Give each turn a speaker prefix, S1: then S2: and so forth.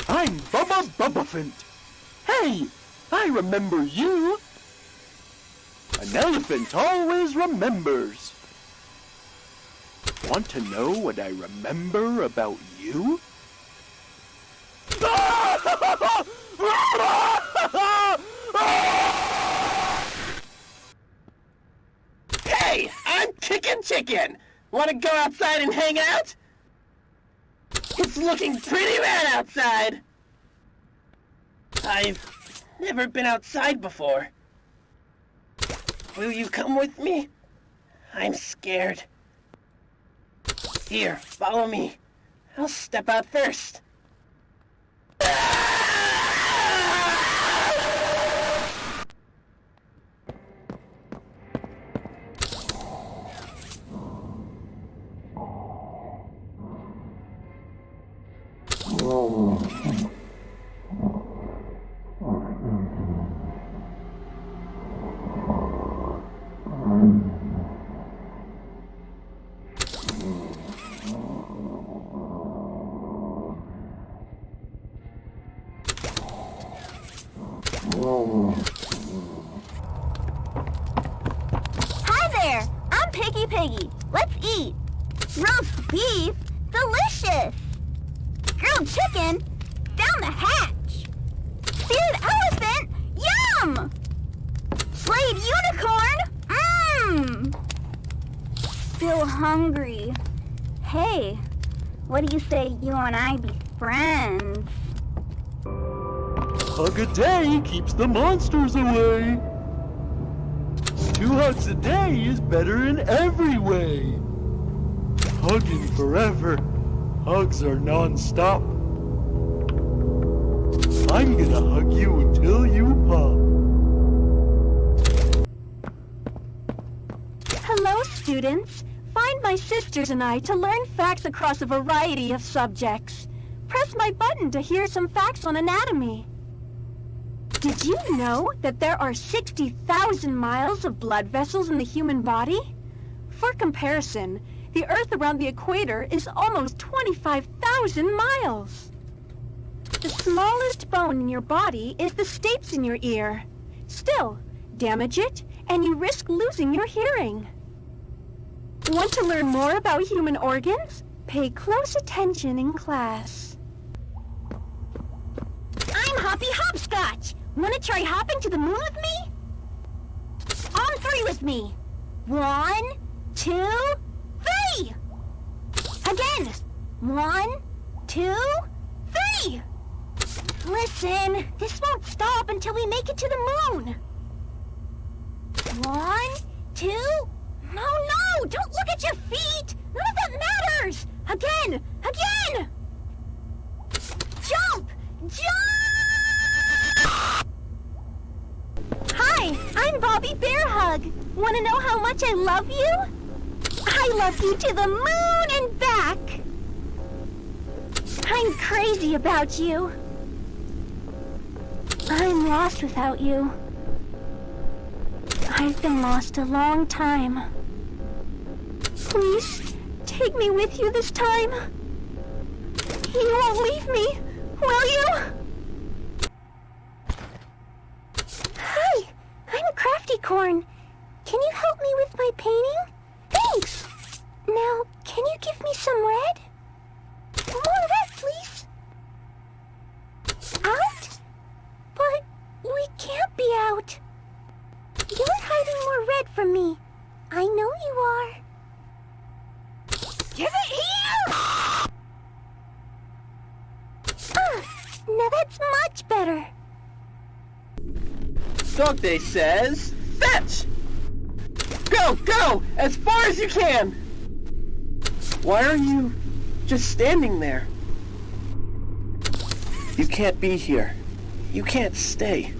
S1: I'm Bubba Bubbaphant. Hey, I remember you. An elephant always remembers. Want to know what I remember about you?
S2: Hey, I'm Chicken. Want to go outside and hang out? It's looking pretty bad outside. I've never been outside before. Will you come with me? I'm scared. Here, follow me. I'll step out first.
S3: Hi there! I'm Piggy. Let's eat! Roast beef? Delicious! Grilled chicken? Down the hatch! Seared elephant? Yum! Flayed unicorn? Mmm! Still hungry. Hey, what do you say you and I be friends?
S1: Hug a day keeps the monsters away. 2 hugs a day is better in every way. Hugging forever. Hugs are non-stop. I'm gonna hug you until you pop.
S3: Hello, students. Find my sisters and I to learn facts across a variety of subjects. Press my button to hear some facts on anatomy. Did you know that there are 60,000 miles of blood vessels in the human body? For comparison, the Earth around the equator is almost 25,000 miles. The smallest bone in your body is the stapes in your ear. Still, damage it, and you risk losing your hearing. Want to learn more about human organs? Pay close attention in class. I'm Hoppy Hopscotch! Want to try hopping to the moon with me? On 3 with me. 1, 2, 3! Again! 1, 2, 3! Listen, this won't stop until we make it to the moon. 1, 2... No! Don't look at your feet! None of that matters! Again! Jump! Hi, I'm Bobby Bearhug. Want to know how much I love you? I love you to the moon and back. I'm crazy about you. I'm lost without you. I've been lost a long time. Please, take me with you this time. You won't leave me, will you? Hi, I'm Crafty Corn. Can you help me with my painting? Thanks! Now, can you give me some red? More red, please. Out? But we can't be out. You're hiding more red from me. I know you are. Give it here! Now that's much better.
S2: Dog Day says, fetch! Go! As far as you can! Why are you just standing there? You can't be here. You can't stay.